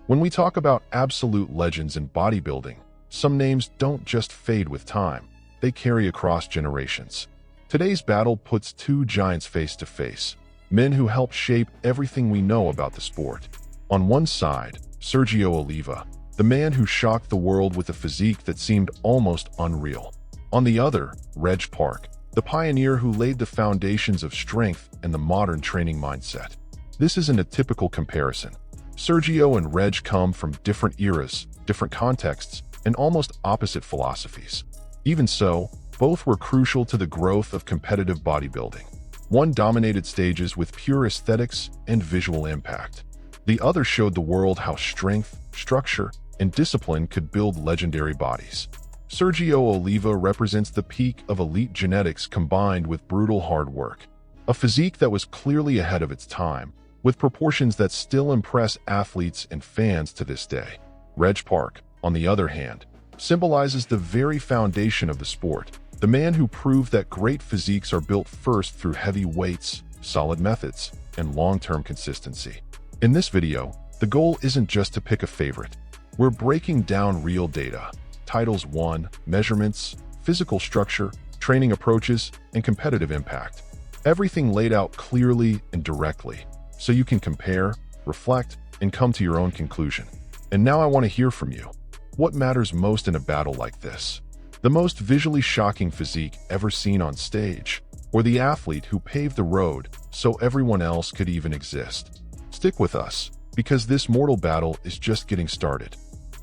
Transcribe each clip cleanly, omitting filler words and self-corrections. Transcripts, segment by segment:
When we talk about absolute legends in bodybuilding, some names don't just fade with time, they carry across generations. Today's battle puts two giants face to face, men who helped shape everything we know about the sport. On one side, Sergio Oliva, the man who shocked the world with a physique that seemed almost unreal. On the other, Reg Park, the pioneer who laid the foundations of strength and the modern training mindset. This isn't a typical comparison. Sergio and Reg come from different eras, different contexts, and almost opposite philosophies. Even so, both were crucial to the growth of competitive bodybuilding. One dominated stages with pure aesthetics and visual impact. The other showed the world how strength, structure, and discipline could build legendary bodies. Sergio Oliva represents the peak of elite genetics combined with brutal hard work. A physique that was clearly ahead of its time, with proportions that still impress athletes and fans to this day. Reg Park, on the other hand, symbolizes the very foundation of the sport, the man who proved that great physiques are built first through heavy weights, solid methods, and long-term consistency. In this video, the goal isn't just to pick a favorite. We're breaking down real data, titles won, measurements, physical structure, training approaches, and competitive impact. Everything laid out clearly and directly, so you can compare, reflect, and come to your own conclusion. And now I want to hear from you. What matters most in a battle like this? The most visually shocking physique ever seen on stage, or the athlete who paved the road so everyone else could even exist? Stick with us, because this mortal battle is just getting started.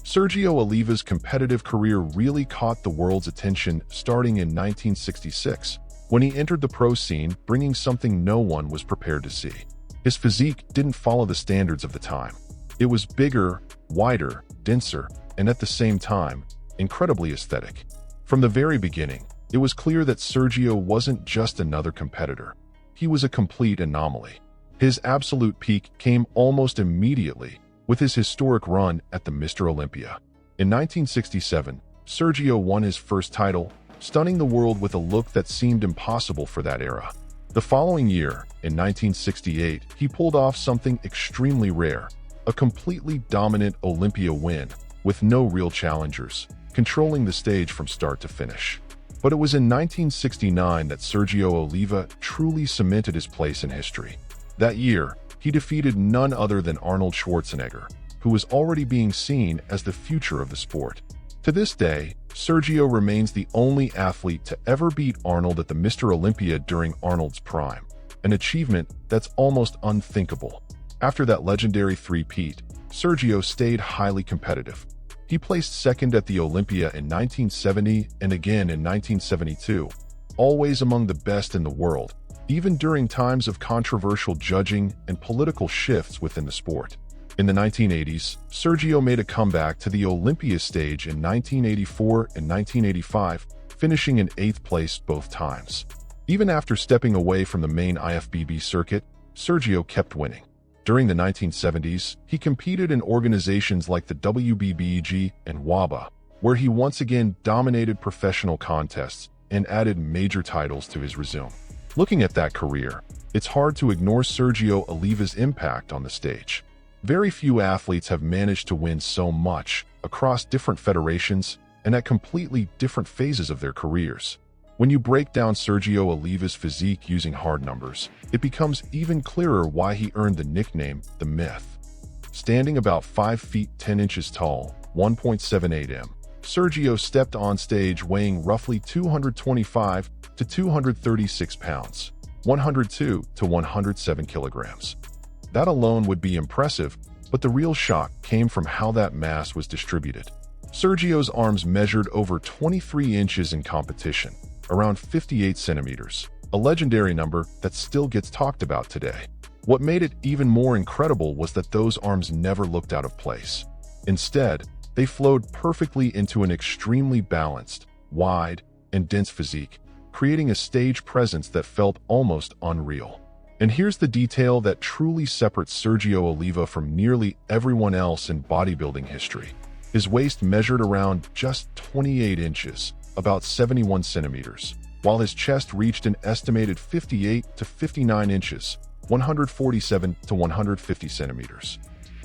Sergio Oliva's competitive career really caught the world's attention starting in 1966, when he entered the pro scene bringing something no one was prepared to see. His physique didn't follow the standards of the time. It was bigger, wider, denser, and at the same time, incredibly aesthetic. From the very beginning, it was clear that Sergio wasn't just another competitor. He was a complete anomaly. His absolute peak came almost immediately with his historic run at the Mr. Olympia. In 1967, Sergio won his first title, stunning the world with a look that seemed impossible for that era. The following year, in 1968, he pulled off something extremely rare, a completely dominant Olympia win, with no real challengers, controlling the stage from start to finish. But it was in 1969 that Sergio Oliva truly cemented his place in history. That year, he defeated none other than Arnold Schwarzenegger, who was already being seen as the future of the sport. To this day, Sergio remains the only athlete to ever beat Arnold at the Mr. Olympia during Arnold's prime, an achievement that's almost unthinkable. After that legendary three-peat, Sergio stayed highly competitive. He placed second at the Olympia in 1970 and again in 1972, always among the best in the world, even during times of controversial judging and political shifts within the sport. In the 1980s, Sergio made a comeback to the Olympia stage in 1984 and 1985, finishing in 8th place both times. Even after stepping away from the main IFBB circuit, Sergio kept winning. During the 1970s, he competed in organizations like the WBBG and WABA, where he once again dominated professional contests and added major titles to his resume. Looking at that career, it's hard to ignore Sergio Oliva's impact on the stage. Very few athletes have managed to win so much across different federations and at completely different phases of their careers. When you break down Sergio Oliva's physique using hard numbers, it becomes even clearer why he earned the nickname The Myth. Standing about 5 feet 10 inches tall, 1.78 m, Sergio stepped on stage weighing roughly 225 to 236 pounds, 102 to 107 kilograms. That alone would be impressive, but the real shock came from how that mass was distributed. Sergio's arms measured over 23 inches in competition, around 58 centimeters, a legendary number that still gets talked about today. What made it even more incredible was that those arms never looked out of place. Instead, they flowed perfectly into an extremely balanced, wide, and dense physique, creating a stage presence that felt almost unreal. And here's the detail that truly separates Sergio Oliva from nearly everyone else in bodybuilding history. His waist measured around just 28 inches, about 71 centimeters, while his chest reached an estimated 58 to 59 inches, 147 to 150 centimeters.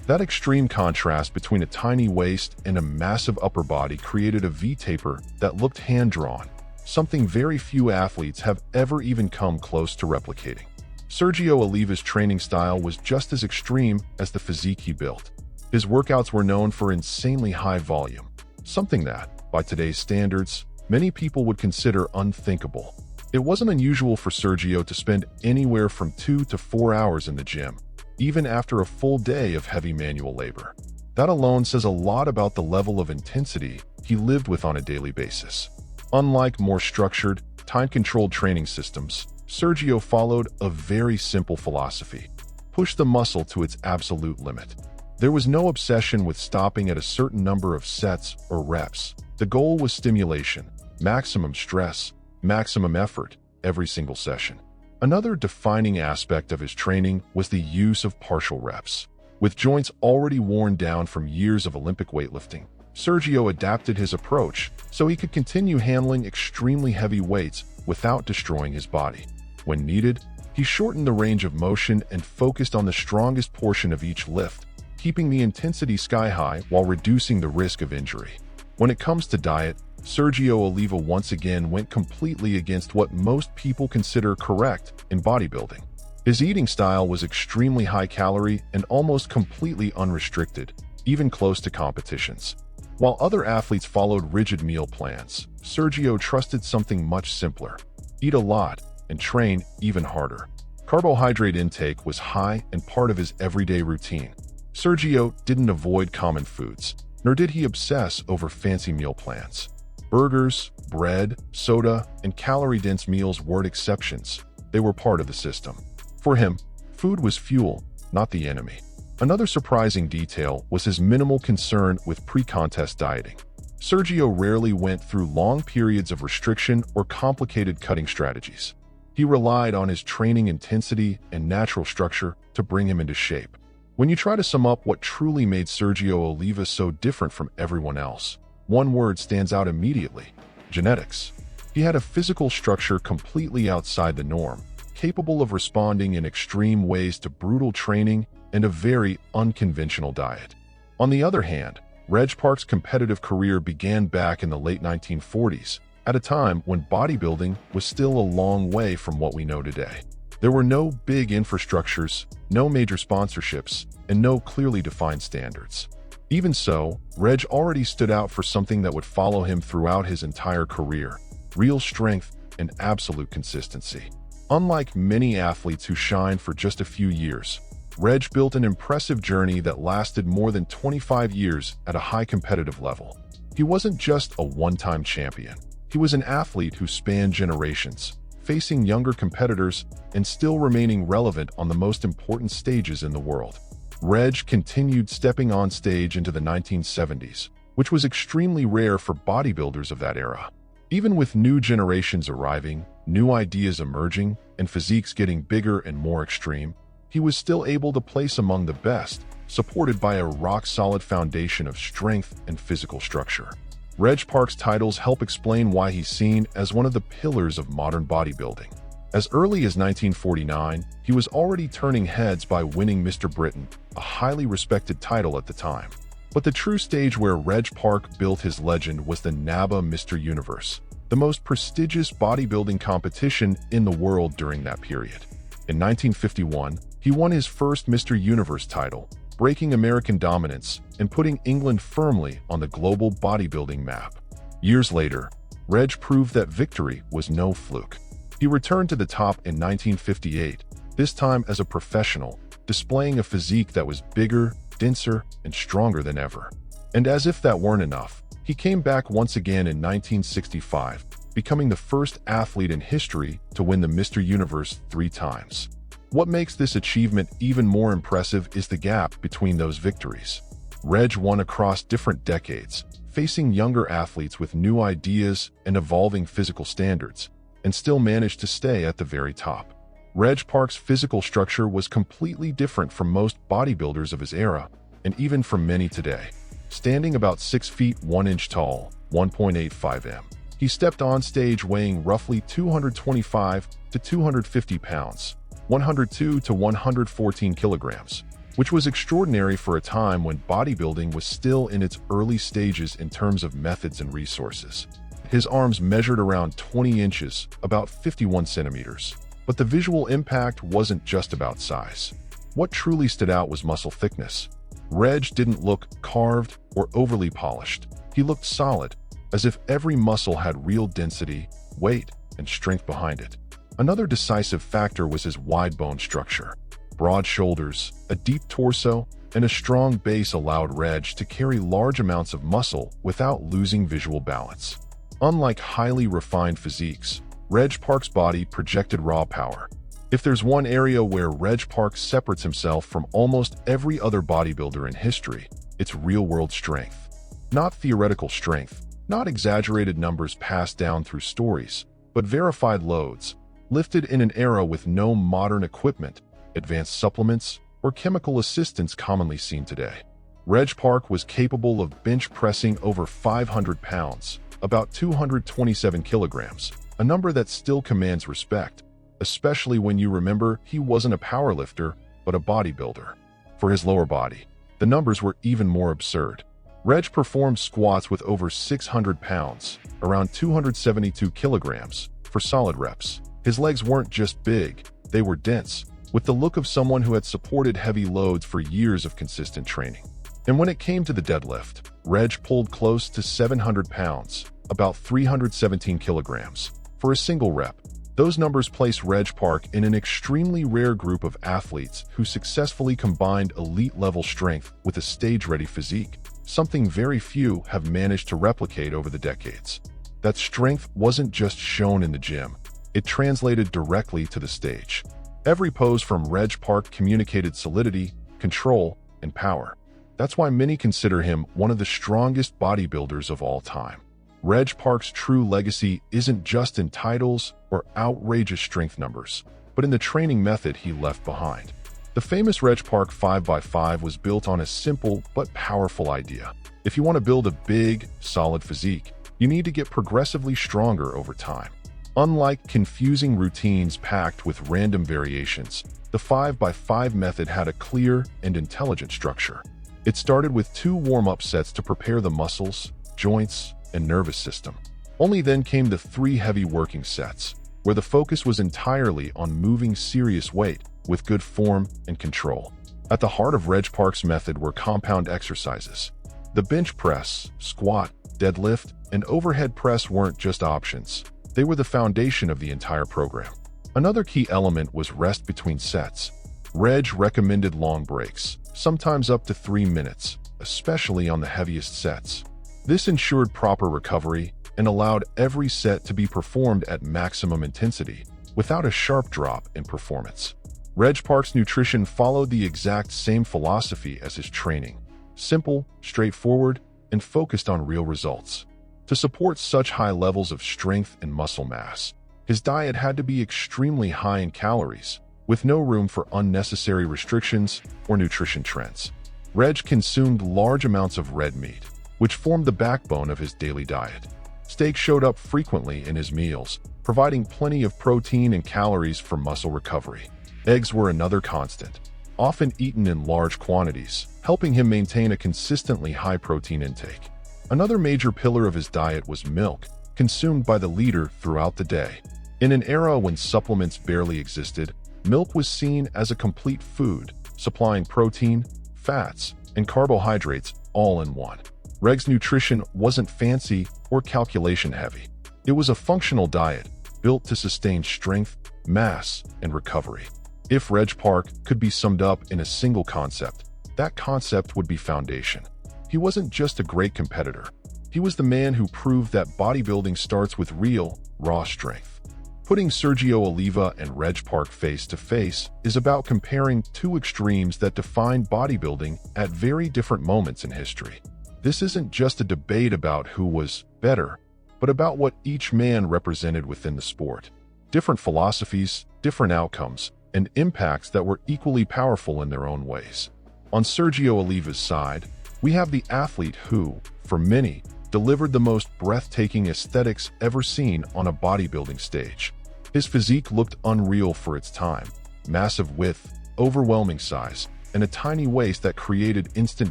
That extreme contrast between a tiny waist and a massive upper body created a V-taper that looked hand-drawn, something very few athletes have ever even come close to replicating. Sergio Oliva's training style was just as extreme as the physique he built. His workouts were known for insanely high volume, something that, by today's standards, many people would consider unthinkable. It wasn't unusual for Sergio to spend anywhere from 2 to 4 hours in the gym, even after a full day of heavy manual labor. That alone says a lot about the level of intensity he lived with on a daily basis. Unlike more structured, time-controlled training systems, Sergio followed a very simple philosophy: push the muscle to its absolute limit. There was no obsession with stopping at a certain number of sets or reps. The goal was stimulation, maximum stress, maximum effort, every single session. Another defining aspect of his training was the use of partial reps. With joints already worn down from years of Olympic weightlifting, Sergio adapted his approach so he could continue handling extremely heavy weights without destroying his body. When needed, he shortened the range of motion and focused on the strongest portion of each lift, keeping the intensity sky-high while reducing the risk of injury. When it comes to diet, Sergio Oliva once again went completely against what most people consider correct in bodybuilding. His eating style was extremely high-calorie and almost completely unrestricted, even close to competitions. While other athletes followed rigid meal plans, Sergio trusted something much simpler: eat a lot and train even harder. Carbohydrate intake was high and part of his everyday routine. Sergio didn't avoid common foods, nor did he obsess over fancy meal plans. Burgers, bread, soda, and calorie-dense meals weren't exceptions. They were part of the system. For him, food was fuel, not the enemy. Another surprising detail was his minimal concern with pre-contest dieting. Sergio rarely went through long periods of restriction or complicated cutting strategies. He relied on his training intensity and natural structure to bring him into shape. When you try to sum up what truly made Sergio Oliva so different from everyone else, one word stands out immediately: genetics. He had a physical structure completely outside the norm, capable of responding in extreme ways to brutal training and a very unconventional diet. On the other hand, Reg Park's competitive career began back in the late 1940s, at a time when bodybuilding was still a long way from what we know today. There were no big infrastructures, no major sponsorships, and no clearly defined standards. Even so, Reg already stood out for something that would follow him throughout his entire career: real strength and absolute consistency. Unlike many athletes who shine for just a few years, Reg built an impressive journey that lasted more than 25 years at a high competitive level. He wasn't just a one-time champion. He was an athlete who spanned generations, facing younger competitors and still remaining relevant on the most important stages in the world. Reg continued stepping on stage into the 1970s, which was extremely rare for bodybuilders of that era. Even with new generations arriving, new ideas emerging, and physiques getting bigger and more extreme, he was still able to place among the best, supported by a rock-solid foundation of strength and physical structure. Reg Park's titles help explain why he's seen as one of the pillars of modern bodybuilding. As early as 1949, he was already turning heads by winning Mr. Britain, a highly respected title at the time. But the true stage where Reg Park built his legend was the NABBA Mr. Universe, the most prestigious bodybuilding competition in the world during that period. In 1951, he won his first Mr. Universe title, breaking American dominance and putting England firmly on the global bodybuilding map. Years later, Reg proved that victory was no fluke. He returned to the top in 1958, this time as a professional, displaying a physique that was bigger, denser, and stronger than ever. And as if that weren't enough, he came back once again in 1965, becoming the first athlete in history to win the Mr. Universe 3 times. What makes this achievement even more impressive is the gap between those victories. Reg won across different decades, facing younger athletes with new ideas and evolving physical standards, and still managed to stay at the very top. Reg Park's physical structure was completely different from most bodybuilders of his era, and even from many today. Standing about 6 feet 1 inch tall, 1.85 m, he stepped on stage weighing roughly 225 to 250 pounds, 102 to 114 kilograms. which was extraordinary for a time when bodybuilding was still in its early stages in terms of methods and resources. His arms measured around 20 inches, about 51 centimeters. But the visual impact wasn't just about size. What truly stood out was muscle thickness. Reg didn't look carved or overly polished. He looked solid, as if every muscle had real density, weight, and strength behind it. Another decisive factor was his wide bone structure. Broad shoulders, a deep torso, and a strong base allowed Reg to carry large amounts of muscle without losing visual balance. Unlike highly refined physiques, Reg Park's body projected raw power. If there's one area where Reg Park separates himself from almost every other bodybuilder in history, it's real-world strength. Not theoretical strength, not exaggerated numbers passed down through stories, but verified loads, lifted in an era with no modern equipment, advanced supplements, or chemical assistance commonly seen today. Reg Park was capable of bench pressing over 500 pounds, about 227 kilograms, a number that still commands respect, especially when you remember he wasn't a powerlifter, but a bodybuilder. For his lower body, the numbers were even more absurd. Reg performed squats with over 600 pounds, around 272 kilograms, for solid reps. His legs weren't just big, they were dense, with the look of someone who had supported heavy loads for years of consistent training. And when it came to the deadlift, Reg pulled close to 700 pounds, about 317 kilograms, for a single rep. Those numbers place Reg Park in an extremely rare group of athletes who successfully combined elite-level strength with a stage-ready physique, something very few have managed to replicate over the decades. That strength wasn't just shown in the gym, it translated directly to the stage. Every pose from Reg Park communicated solidity, control, and power. That's why many consider him one of the strongest bodybuilders of all time. Reg Park's true legacy isn't just in titles or outrageous strength numbers, but in the training method he left behind. The famous Reg Park 5x5 was built on a simple but powerful idea. If you want to build a big, solid physique, you need to get progressively stronger over time. Unlike confusing routines packed with random variations, the 5x5 method had a clear and intelligent structure. It started with 2 warm-up sets to prepare the muscles, joints, and nervous system. Only then came the 3 heavy working sets, where the focus was entirely on moving serious weight with good form and control. At the heart of Reg Park's method were compound exercises. The bench press, squat, deadlift, and overhead press weren't just options. They were the foundation of the entire program. Another key element was rest between sets. Reg recommended long breaks, sometimes up to 3 minutes, especially on the heaviest sets. This ensured proper recovery and allowed every set to be performed at maximum intensity, without a sharp drop in performance. Reg Park's nutrition followed the exact same philosophy as his training: simple, straightforward, and focused on real results. To support such high levels of strength and muscle mass, his diet had to be extremely high in calories, with no room for unnecessary restrictions or nutrition trends. Reg consumed large amounts of red meat, which formed the backbone of his daily diet. Steak showed up frequently in his meals, providing plenty of protein and calories for muscle recovery. Eggs were another constant, often eaten in large quantities, helping him maintain a consistently high protein intake. Another major pillar of his diet was milk, consumed by the leader throughout the day. In an era when supplements barely existed, milk was seen as a complete food, supplying protein, fats, and carbohydrates all in one. Reg's nutrition wasn't fancy or calculation-heavy. It was a functional diet, built to sustain strength, mass, and recovery. If Reg Park could be summed up in a single concept, that concept would be foundation. He wasn't just a great competitor. He was the man who proved that bodybuilding starts with real, raw strength. Putting Sergio Oliva and Reg Park face to face is about comparing 2 extremes that defined bodybuilding at very different moments in history. This isn't just a debate about who was better, but about what each man represented within the sport. Different philosophies, different outcomes, and impacts that were equally powerful in their own ways. On Sergio Oliva's side, we have the athlete who, for many, delivered the most breathtaking aesthetics ever seen on a bodybuilding stage. His physique looked unreal for its time: massive width, overwhelming size, and a tiny waist that created instant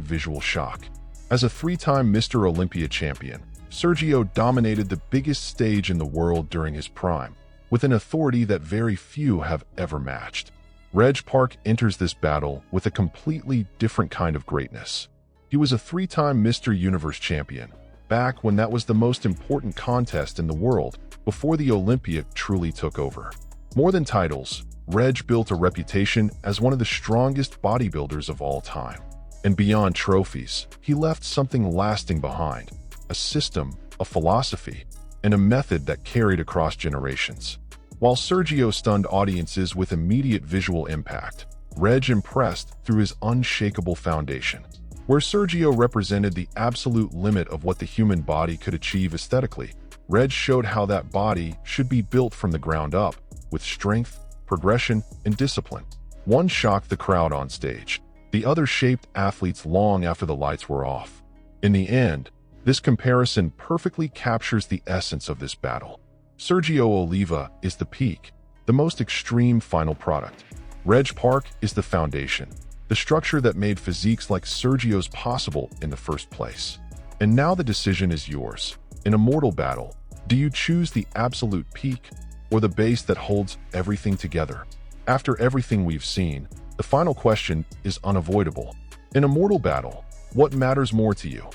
visual shock. As a three-time Mr. Olympia champion, Sergio dominated the biggest stage in the world during his prime, with an authority that very few have ever matched. Reg Park enters this battle with a completely different kind of greatness. He was a three-time Mr. Universe champion, back when that was the most important contest in the world, before the Olympia truly took over. More than titles, Reg built a reputation as one of the strongest bodybuilders of all time. And beyond trophies, he left something lasting behind: a system, a philosophy, and a method that carried across generations. While Sergio stunned audiences with immediate visual impact, Reg impressed through his unshakable foundation. Where Sergio represented the absolute limit of what the human body could achieve aesthetically, Reg showed how that body should be built from the ground up, with strength, progression, and discipline. One shocked the crowd on stage. The other shaped athletes long after the lights were off. In the end, this comparison perfectly captures the essence of this battle. Sergio Oliva is the peak, the most extreme final product. Reg Park is the foundation, the structure that made physiques like Sergio's possible in the first place. And now the decision is yours. In a mortal battle, do you choose the absolute peak or the base that holds everything together? After everything we've seen, the final question is unavoidable. In a mortal battle, what matters more to you?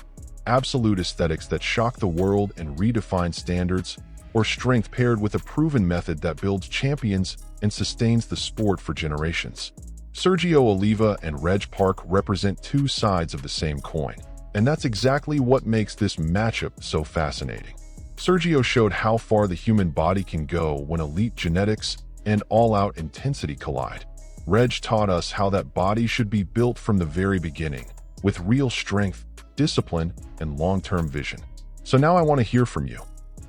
Absolute aesthetics that shock the world and redefine standards, or strength paired with a proven method that builds champions and sustains the sport for generations? Sergio Oliva and Reg Park represent two sides of the same coin, and that's exactly what makes this matchup so fascinating. Sergio showed how far the human body can go when elite genetics and all-out intensity collide. Reg taught us how that body should be built from the very beginning, with real strength, discipline, and long-term vision. So now I want to hear from you.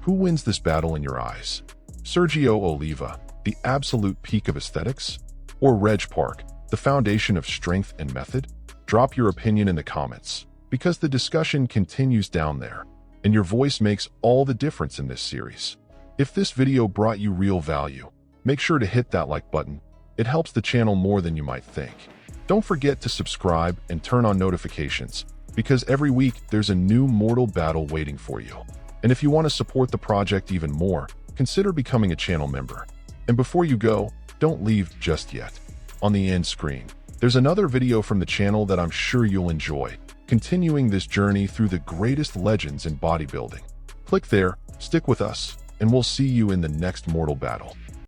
Who wins this battle in your eyes? Sergio Oliva, the absolute peak of aesthetics? Or Reg Park, the foundation of strength and method? Drop your opinion in the comments, because the discussion continues down there, and your voice makes all the difference in this series. If this video brought you real value, make sure to hit that like button. It helps the channel more than you might think. Don't forget to subscribe and turn on notifications, because every week there's a new mortal battle waiting for you. And if you want to support the project even more, consider becoming a channel member. And before you go, don't leave just yet. On the end screen, there's another video from the channel that I'm sure you'll enjoy, continuing this journey through the greatest legends in bodybuilding. Click there, stick with us, and we'll see you in the next mortal battle.